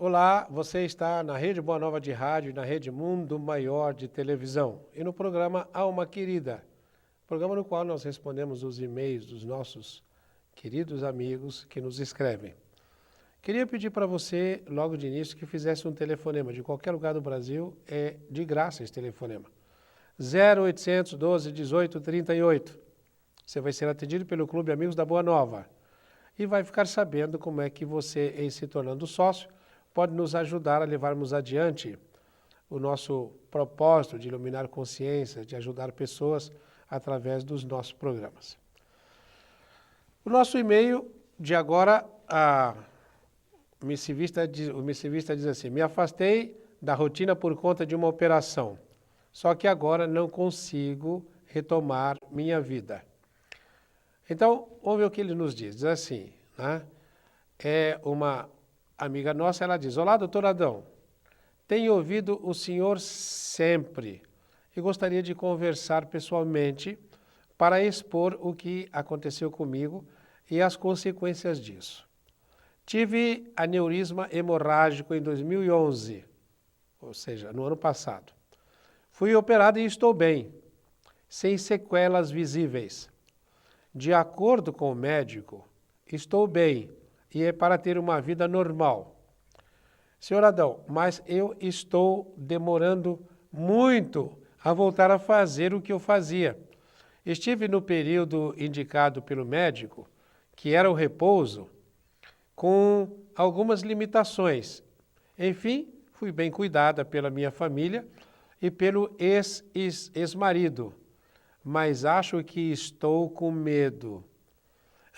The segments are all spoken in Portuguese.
Olá, você está na Rede Boa Nova de Rádio e na Rede Mundo Maior de Televisão e no programa Alma Querida, programa no qual nós respondemos os e-mails dos nossos queridos amigos que nos escrevem. Queria pedir para você, logo de início, que fizesse um telefonema de qualquer lugar do Brasil, é de graça esse telefonema. 0800 12 18 38. Você vai ser atendido pelo Clube Amigos da Boa Nova e vai ficar sabendo como é que você, em se tornando sócio, pode nos ajudar a levarmos adiante o nosso propósito de iluminar consciências, de ajudar pessoas através dos nossos programas. O nosso e-mail de agora, o missivista diz assim: me afastei da rotina por conta de uma operação, só que agora não consigo retomar minha vida. Então, ouve o que ele nos diz assim, né? É uma amiga nossa, ela diz: olá, doutor Adão, tenho ouvido o senhor sempre e gostaria de conversar pessoalmente para expor o que aconteceu comigo e as consequências disso. Tive aneurisma hemorrágico em 2011, ou seja, no ano passado. Fui operado e estou bem, sem sequelas visíveis. De acordo com o médico, estou bem e é para ter uma vida normal. Senhor Adão, mas eu estou demorando muito a voltar a fazer o que eu fazia. Estive no período indicado pelo médico, que era o repouso, com algumas limitações. Enfim, fui bem cuidada pela minha família e pelo ex-marido, mas acho que estou com medo.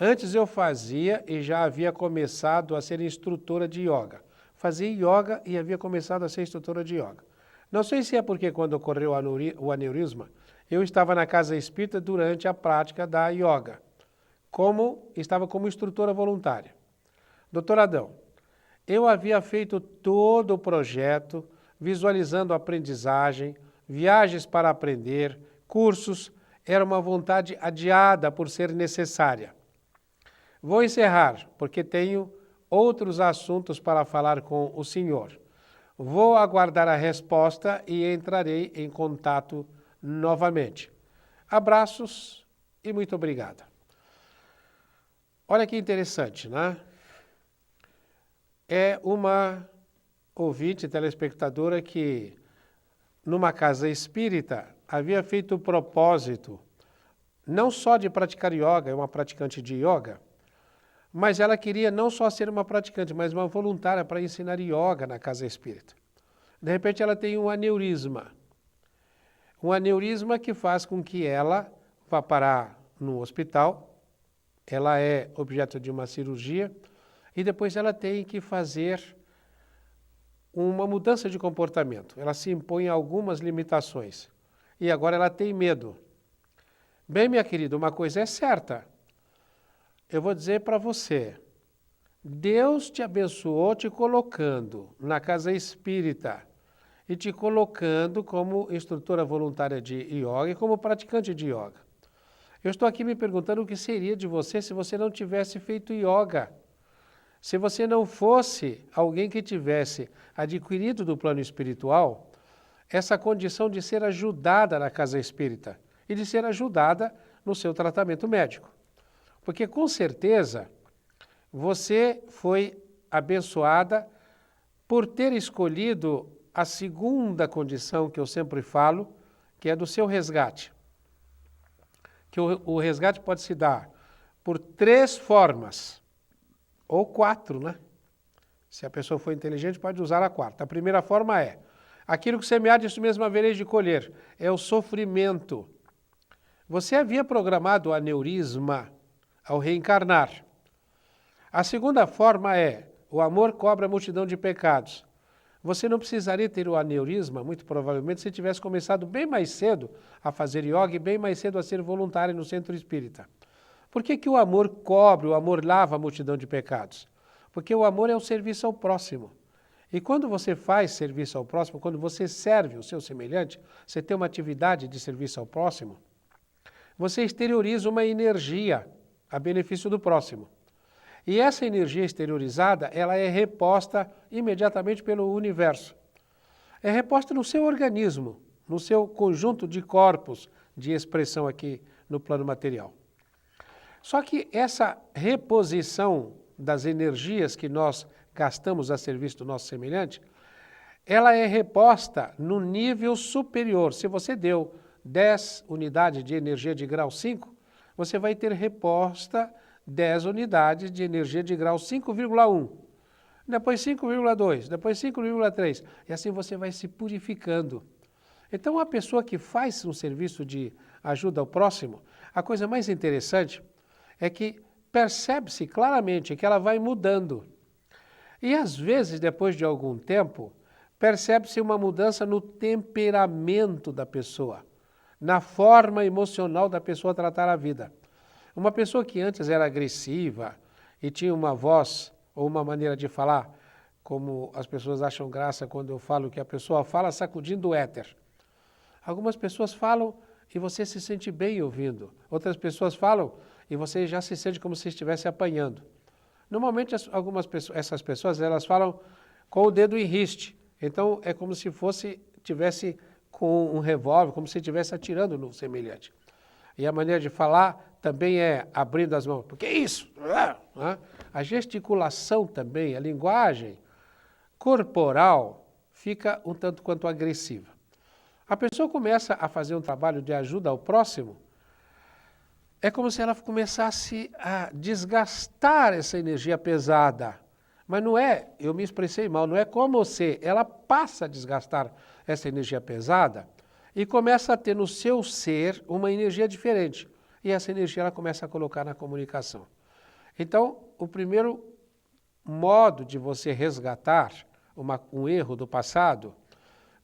Antes eu fazia e já havia começado a ser instrutora de yoga. Fazia yoga e havia começado a ser instrutora de yoga. Não sei se é porque quando ocorreu o aneurisma, eu estava na casa espírita durante a prática da yoga, estava como instrutora voluntária. Doutor Adão, eu havia feito todo o projeto, visualizando a aprendizagem, viagens para aprender, cursos, era uma vontade adiada por ser necessária. Vou encerrar, porque tenho outros assuntos para falar com o senhor. Vou aguardar a resposta e entrarei em contato novamente. Abraços e muito obrigada. Olha que interessante, né? É uma ouvinte, telespectadora que, numa casa espírita, havia feito o propósito não só de praticar yoga, é uma praticante de yoga, mas ela queria não só ser uma praticante, mas uma voluntária para ensinar yoga na casa espírita. De repente ela tem um aneurisma que faz com que ela vá parar no hospital, ela é objeto de uma cirurgia e depois ela tem que fazer uma mudança de comportamento. Ela se impõe a algumas limitações e agora ela tem medo. Bem, minha querida, uma coisa é certa. Eu vou dizer para você, Deus te abençoou te colocando na casa espírita e te colocando como instrutora voluntária de yoga e como praticante de yoga. Eu estou aqui me perguntando o que seria de você se você não tivesse feito yoga. Se você não fosse alguém que tivesse adquirido do plano espiritual essa condição de ser ajudada na casa espírita e de ser ajudada no seu tratamento médico. Porque com certeza você foi abençoada por ter escolhido a segunda condição que eu sempre falo, que é do seu resgate. Que o resgate pode se dar por 3 formas, ou 4, né? Se a pessoa for inteligente, pode usar a 4ª. A primeira forma é: aquilo que semear, isso mesmo havereis de colher. É o sofrimento. Você havia programado o aneurisma ao reencarnar. A segunda forma é: o amor cobre a multidão de pecados. Você não precisaria ter o aneurisma, muito provavelmente, se tivesse começado bem mais cedo a fazer yoga e bem mais cedo a ser voluntário no centro espírita. Por que o amor cobre, o amor lava a multidão de pecados? Porque o amor é o serviço ao próximo. E quando você faz serviço ao próximo, quando você serve o seu semelhante, você tem uma atividade de serviço ao próximo, você exterioriza uma energia a benefício do próximo. E essa energia exteriorizada, ela é reposta imediatamente pelo universo. É reposta no seu organismo, no seu conjunto de corpos de expressão aqui no plano material. Só que essa reposição das energias que nós gastamos a serviço do nosso semelhante, ela é reposta no nível superior. Se você deu 10 unidades de energia de grau 5, você vai ter reposta 10 unidades de energia de grau 5,1. Depois 5,2, depois 5,3. E assim você vai se purificando. Então, a pessoa que faz um serviço de ajuda ao próximo, a coisa mais interessante é que percebe-se claramente que ela vai mudando. E às vezes, depois de algum tempo, percebe-se uma mudança no temperamento da pessoa, na forma emocional da pessoa tratar a vida. Uma pessoa que antes era agressiva e tinha uma voz ou uma maneira de falar, como as pessoas acham graça quando eu falo que a pessoa fala sacudindo o éter. Algumas pessoas falam e você se sente bem ouvindo. Outras pessoas falam e você já se sente como se estivesse apanhando. Normalmente essas pessoas elas falam com o dedo em riste. Então é como se tivesse com um revólver, como se estivesse atirando no semelhante. E a maneira de falar também é abrindo as mãos. Porque isso? A gesticulação também, a linguagem corporal fica um tanto quanto agressiva. A pessoa começa a fazer um trabalho de ajuda ao próximo, é como se ela começasse a desgastar essa energia pesada. Mas não é, eu me expressei mal, não é como você, ela passa a desgastar essa energia pesada e começa a ter no seu ser uma energia diferente. E essa energia ela começa a colocar na comunicação. Então, o primeiro modo de você resgatar um erro do passado,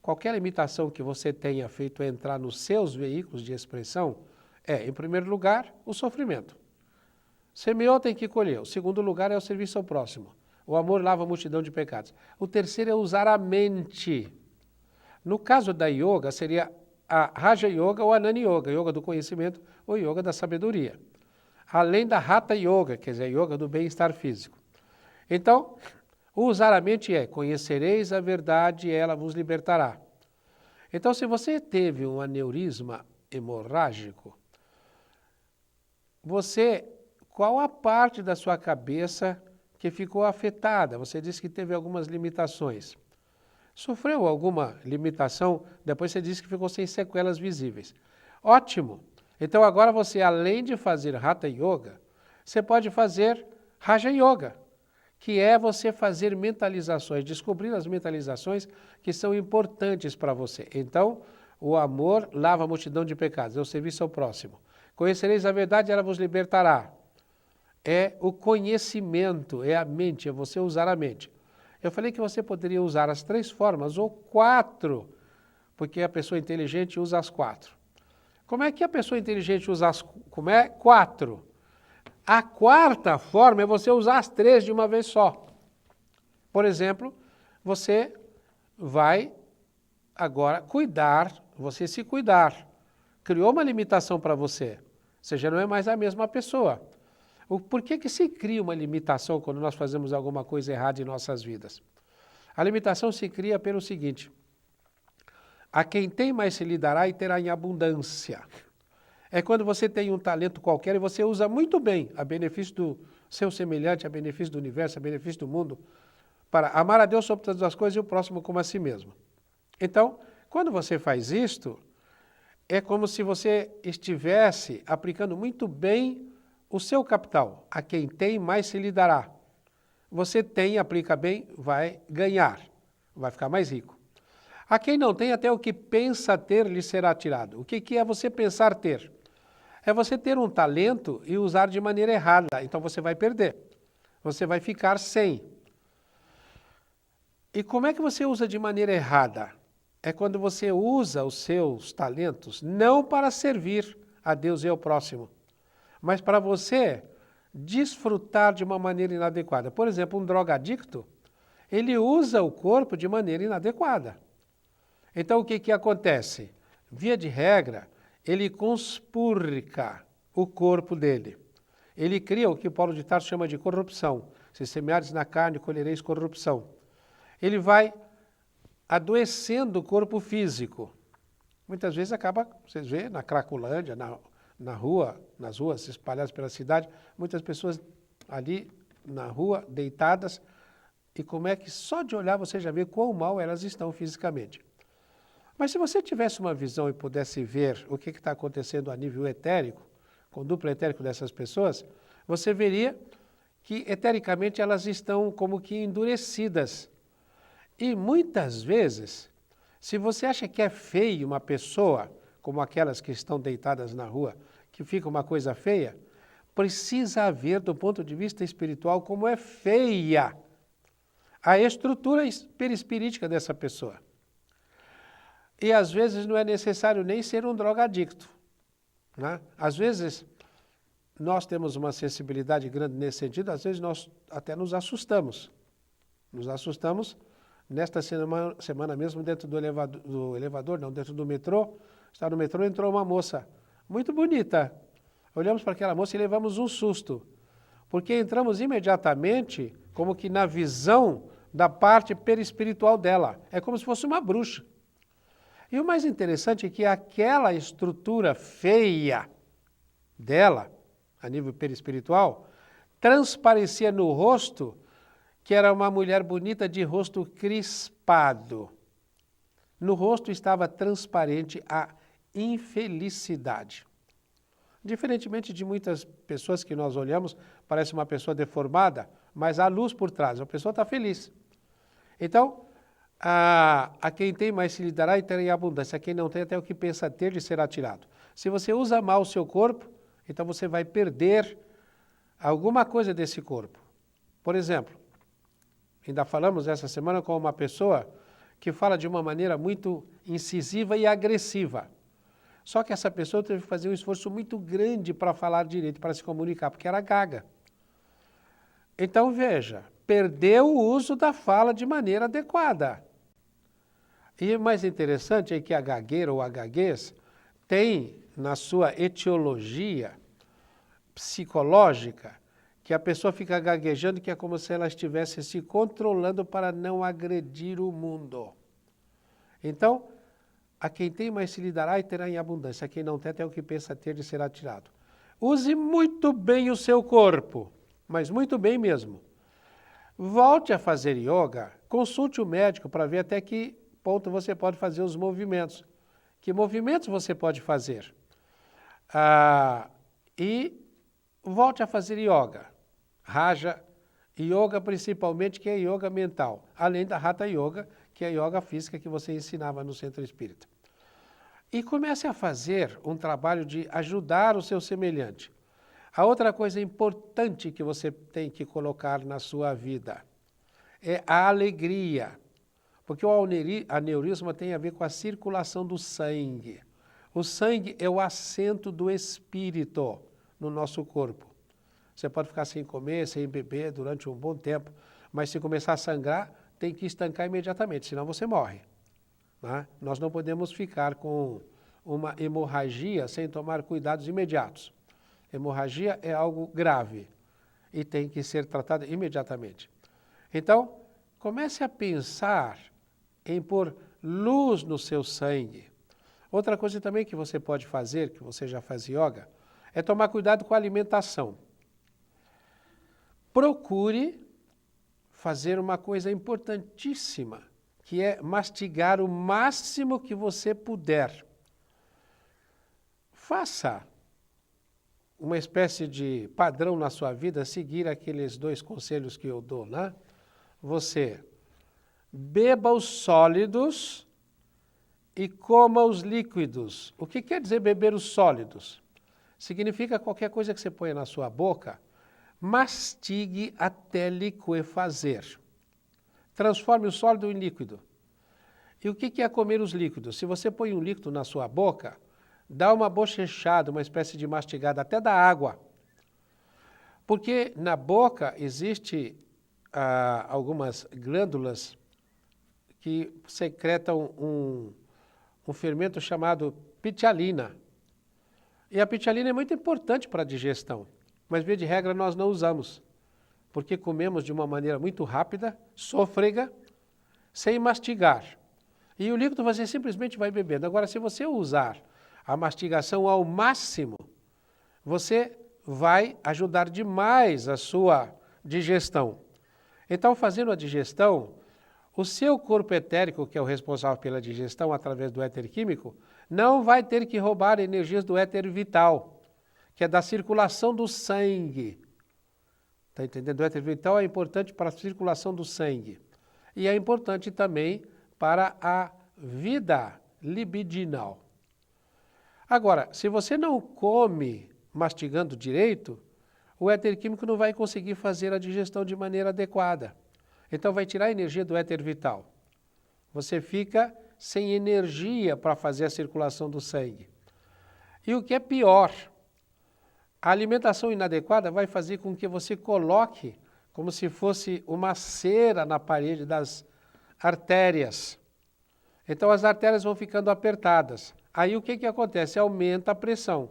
qualquer limitação que você tenha feito entrar nos seus veículos de expressão, em primeiro lugar, o sofrimento. Semeou, tem que colher. O segundo lugar é o serviço ao próximo. O amor lava a multidão de pecados. O terceiro é usar a mente. No caso da yoga, seria a Raja Yoga ou a Anani Yoga, yoga do conhecimento ou yoga da sabedoria. Além da Hatha Yoga, quer dizer, yoga do bem-estar físico. Então, usar a mente é, conhecereis a verdade e ela vos libertará. Então, se você teve um aneurisma hemorrágico, qual a parte da sua cabeça que ficou afetada? Você disse que teve algumas limitações. Sofreu alguma limitação, depois você disse que ficou sem sequelas visíveis. Ótimo! Então agora você, além de fazer Hatha Yoga, você pode fazer Raja Yoga, que é você fazer mentalizações, descobrir as mentalizações que são importantes para você. Então, o amor lava a multidão de pecados, é o serviço ao próximo. Conhecereis a verdade, ela vos libertará. É o conhecimento, é a mente, é você usar a mente. Eu falei que você poderia usar as 3 formas, ou 4, porque a pessoa inteligente usa as 4. Como é que a pessoa inteligente usa as 4? A 4ª forma é você usar as 3 de uma vez só. Por exemplo, você vai agora você se cuidar. Criou uma limitação para você. Você já não é mais a mesma pessoa. Por que se cria uma limitação quando nós fazemos alguma coisa errada em nossas vidas? A limitação se cria pelo seguinte: a quem tem mais se lhe dará e terá em abundância. É quando você tem um talento qualquer e você usa muito bem a benefício do seu semelhante, a benefício do universo, a benefício do mundo, para amar a Deus sobre todas as coisas e o próximo como a si mesmo. Então, quando você faz isto, é como se você estivesse aplicando muito bem o seu capital. A quem tem, mais se lhe dará. Você tem, aplica bem, vai ganhar, vai ficar mais rico. A quem não tem, até o que pensa ter lhe será tirado. O que é você pensar ter? É você ter um talento e usar de maneira errada, então você vai perder. Você vai ficar sem. E como é que você usa de maneira errada? É quando você usa os seus talentos não para servir a Deus e ao próximo, mas para você desfrutar de uma maneira inadequada. Por exemplo, um drogadicto, ele usa o corpo de maneira inadequada. Então, o que acontece? Via de regra, ele conspurca o corpo dele. ele cria o que Paulo de Tarso chama de corrupção. Se semeares na carne, colhereis corrupção. Ele vai adoecendo o corpo físico. Muitas vezes acaba, vocês veem, na Cracolândia, nas ruas espalhadas pela cidade, muitas pessoas ali na rua, deitadas, e como é que só de olhar você já vê quão mal elas estão fisicamente. Mas se você tivesse uma visão e pudesse ver o que está acontecendo a nível etérico, com o duplo etérico dessas pessoas, você veria que etericamente elas estão como que endurecidas. E muitas vezes, se você acha que é feio uma pessoa, como aquelas que estão deitadas na rua, que fica uma coisa feia, precisa ver do ponto de vista espiritual como é feia a estrutura perispirítica dessa pessoa. E às vezes não é necessário nem ser um drogadicto, né? Às vezes nós temos uma sensibilidade grande nesse sentido, às vezes nós até nos assustamos. Nos assustamos nesta semana mesmo dentro do elevador, não, dentro do metrô. Está no metrô, entrou uma moça muito bonita. Olhamos para aquela moça e levamos um susto, porque entramos imediatamente como que na visão da parte perispiritual dela. É como se fosse uma bruxa. E o mais interessante é que aquela estrutura feia dela, a nível perispiritual, transparecia no rosto que era uma mulher bonita de rosto crispado. No rosto estava transparente a infelicidade. Diferentemente de muitas pessoas que nós olhamos, parece uma pessoa deformada, mas há luz por trás, a pessoa está feliz. Então, a quem tem mais se lhe dará e terá em abundância, a quem não tem até o que pensa ter lhe será tirado. Se você usa mal o seu corpo, então você vai perder alguma coisa desse corpo. Por exemplo, ainda falamos essa semana com uma pessoa que fala de uma maneira muito incisiva e agressiva. Só que essa pessoa teve que fazer um esforço muito grande para falar direito, para se comunicar, porque era gaga. Então, veja, perdeu o uso da fala de maneira adequada. E o mais interessante é que a gagueira ou a gaguez tem na sua etiologia psicológica que a pessoa fica gaguejando, que é como se ela estivesse se controlando para não agredir o mundo. Então, a quem tem mais se lhe dará e terá em abundância, a quem não tem até o que pensa ter lhe será tirado. Use muito bem o seu corpo, mas muito bem mesmo. Volte a fazer yoga, consulte o médico para ver até que ponto você pode fazer os movimentos. Que movimentos você pode fazer? E volte a fazer yoga. Raja Yoga principalmente, que é yoga mental. Além da Hatha Yoga, que é a yoga física que você ensinava no Centro Espírita. E comece a fazer um trabalho de ajudar o seu semelhante. A outra coisa importante que você tem que colocar na sua vida é a alegria. Porque o aneurisma tem a ver com a circulação do sangue. O sangue é o assento do espírito no nosso corpo. Você pode ficar sem comer, sem beber durante um bom tempo, mas se começar a sangrar, tem que estancar imediatamente, senão você morre. Né? Nós não podemos ficar com uma hemorragia sem tomar cuidados imediatos. Hemorragia é algo grave e tem que ser tratada imediatamente. Então, comece a pensar em pôr luz no seu sangue. Outra coisa também que você pode fazer, que você já faz yoga, é tomar cuidado com a alimentação. Procure fazer uma coisa importantíssima, que é mastigar o máximo que você puder. Faça uma espécie de padrão na sua vida, seguir aqueles 2 conselhos que eu dou, né? Você beba os sólidos e coma os líquidos. O que quer dizer beber os sólidos? Significa qualquer coisa que você ponha na sua boca, mastigue até liquefazer. Transforme o sólido em líquido. E o que é comer os líquidos? Se você põe um líquido na sua boca, dá uma bochechada, uma espécie de mastigada, até da água. Porque na boca existe algumas glândulas que secretam um fermento chamado pitialina. E a pitialina é muito importante para a digestão. mas via de regra nós não usamos, porque comemos de uma maneira muito rápida, sôfrega, sem mastigar. E o líquido você simplesmente vai bebendo. Agora, se você usar a mastigação ao máximo, você vai ajudar demais a sua digestão. Então, fazendo a digestão, o seu corpo etérico, que é o responsável pela digestão através do éter químico, não vai ter que roubar energias do éter vital, que é da circulação do sangue. Está entendendo? O éter vital é importante para a circulação do sangue. E é importante também para a vida libidinal. Agora, se você não come mastigando direito, o éter químico não vai conseguir fazer a digestão de maneira adequada. Então vai tirar a energia do éter vital. Você fica sem energia para fazer a circulação do sangue. E o que é pior, a alimentação inadequada vai fazer com que você coloque como se fosse uma cera na parede das artérias. Então as artérias vão ficando apertadas. Aí o que acontece? Aumenta a pressão.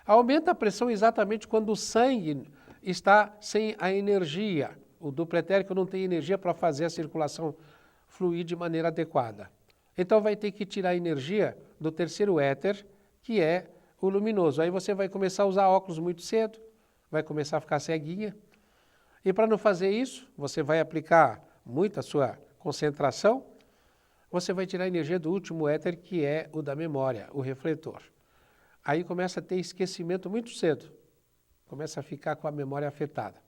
Aumenta a pressão exatamente quando o sangue está sem a energia. O duplo etérico não tem energia para fazer a circulação fluir de maneira adequada. Então vai ter que tirar a energia do terceiro éter, que é o luminoso. Aí você vai começar a usar óculos muito cedo, vai começar a ficar ceguinha. E para não fazer isso, você vai aplicar muito a sua concentração, você vai tirar a energia do último éter, que é o da memória, o refletor. Aí começa a ter esquecimento muito cedo, começa a ficar com a memória afetada.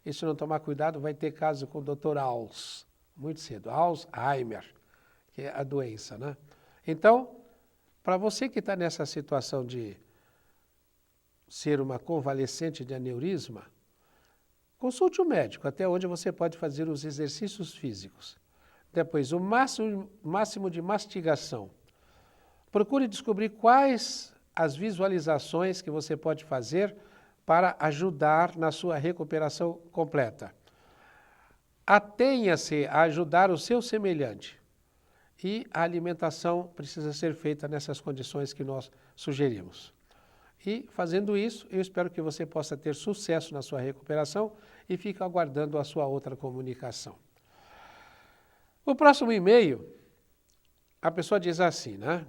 E se não tomar cuidado, vai ter caso com o Dr. Alz, muito cedo, Alzheimer, que é a doença, né? Então, para você que está nessa situação de ser uma convalescente de aneurisma, consulte o médico, até onde você pode fazer os exercícios físicos. Depois, o máximo de mastigação. Procure descobrir quais as visualizações que você pode fazer para ajudar na sua recuperação completa. Atenha-se a ajudar o seu semelhante. E a alimentação precisa ser feita nessas condições que nós sugerimos. E fazendo isso, eu espero que você possa ter sucesso na sua recuperação e fico aguardando a sua outra comunicação. O próximo e-mail, a pessoa diz assim, né?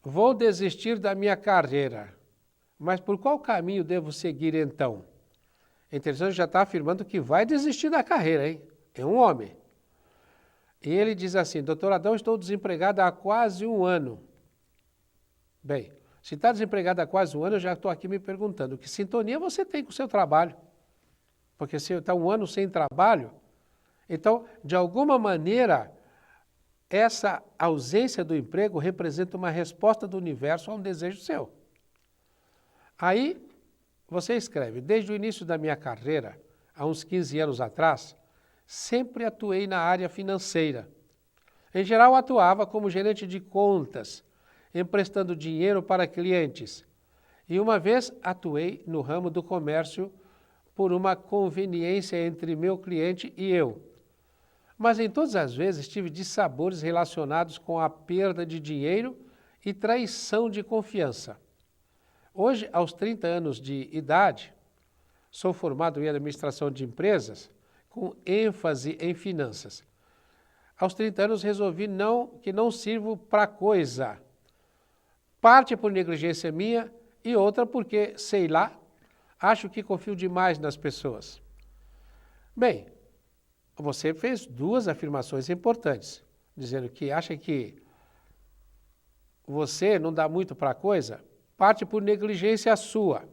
Vou desistir da minha carreira, mas por qual caminho devo seguir então? É interessante, já está afirmando que vai desistir da carreira, hein? É um homem. E ele diz assim, doutor Adão, estou desempregado há quase um ano. Bem, se está desempregado há quase um ano, eu já estou aqui me perguntando, que sintonia você tem com o seu trabalho? Porque se está um ano sem trabalho, então, de alguma maneira, essa ausência do emprego representa uma resposta do universo a um desejo seu. Aí, você escreve, desde o início da minha carreira, há uns 15 anos atrás, sempre atuei na área financeira. Em geral, atuava como gerente de contas, emprestando dinheiro para clientes. E uma vez atuei no ramo do comércio por uma conveniência entre meu cliente e eu. Mas em todas as vezes tive dissabores relacionados com a perda de dinheiro e traição de confiança. Hoje, aos 30 anos de idade, sou formado em administração de empresas, com ênfase em finanças. Aos 30 anos resolvi que não sirvo para coisa. Parte por negligência minha e outra porque, sei lá, acho que confio demais nas pessoas. Bem, você fez duas afirmações importantes, dizendo que acha que você não dá muito para a coisa, parte por negligência sua.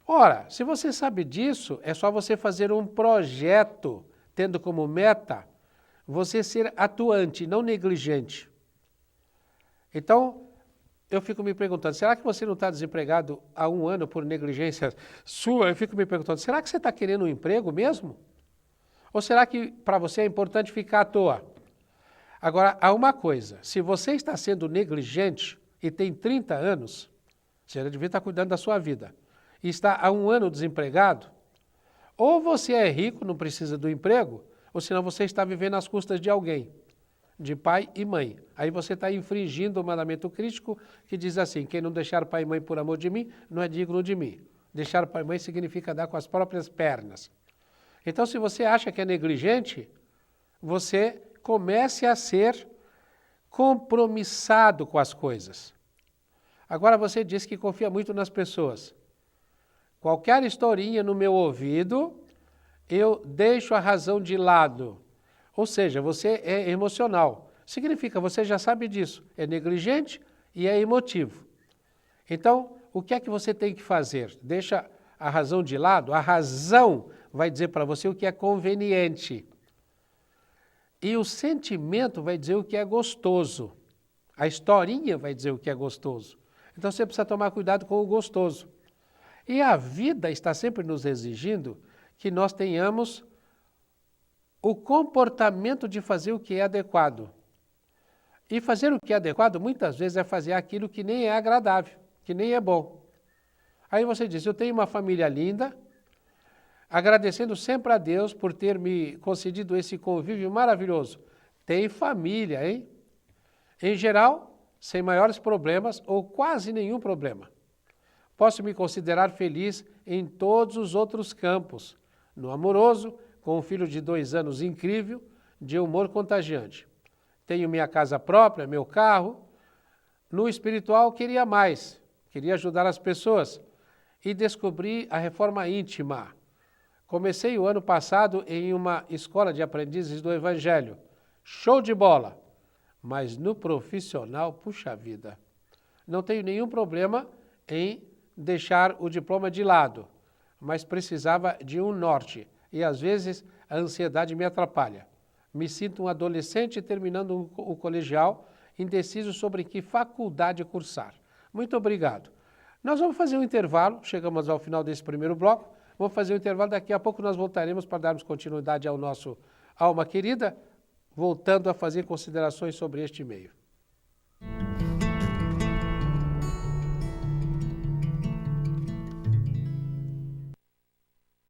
Ora, se você sabe disso, é só você fazer um projeto, tendo como meta você ser atuante, não negligente. Então, eu fico me perguntando, será que você não está desempregado há um ano por negligência sua? Eu fico me perguntando, será que você está querendo um emprego mesmo? Ou será que para você é importante ficar à toa? Agora, há uma coisa, se você está sendo negligente e tem 30 anos, você já devia estar cuidando da sua vida, e está há um ano desempregado, ou você é rico, não precisa do emprego, ou senão você está vivendo às custas de alguém, de pai e mãe. Aí você está infringindo o mandamento crítico que diz assim, quem não deixar pai e mãe por amor de mim, não é digno de mim. Deixar pai e mãe significa dar com as próprias pernas. Então, se você acha que é negligente, você comece a ser compromissado com as coisas. Agora você diz que confia muito nas pessoas. Qualquer historinha no meu ouvido, eu deixo a razão de lado. Ou seja, você é emocional. Significa, você já sabe disso, é negligente e é emotivo. Então, o que é que você tem que fazer? Deixa a razão de lado, a razão vai dizer para você o que é conveniente. E o sentimento vai dizer o que é gostoso. A historinha vai dizer o que é gostoso. Então você precisa tomar cuidado com o gostoso. E a vida está sempre nos exigindo que nós tenhamos o comportamento de fazer o que é adequado. E fazer o que é adequado muitas vezes é fazer aquilo que nem é agradável, que nem é bom. Aí você diz, eu tenho uma família linda, agradecendo sempre a Deus por ter me concedido esse convívio maravilhoso. Tem família, hein? Em geral, sem maiores problemas ou quase nenhum problema. Posso me considerar feliz em todos os outros campos. No amoroso, com um filho de 2 anos incrível, de humor contagiante. Tenho minha casa própria, meu carro. No espiritual, queria mais. Queria ajudar as pessoas. E descobri a reforma íntima. Comecei o ano passado em uma escola de aprendizes do Evangelho. Show de bola! Mas no profissional, puxa vida, não tenho nenhum problema em deixar o diploma de lado, mas precisava de um norte e às vezes a ansiedade me atrapalha. Me sinto um adolescente terminando o colegial, indeciso sobre que faculdade cursar. Muito obrigado. Nós vamos fazer um intervalo, chegamos ao final desse primeiro bloco, vamos fazer um intervalo, daqui a pouco nós voltaremos para darmos continuidade ao nosso Alma Querida, voltando a fazer considerações sobre este meio.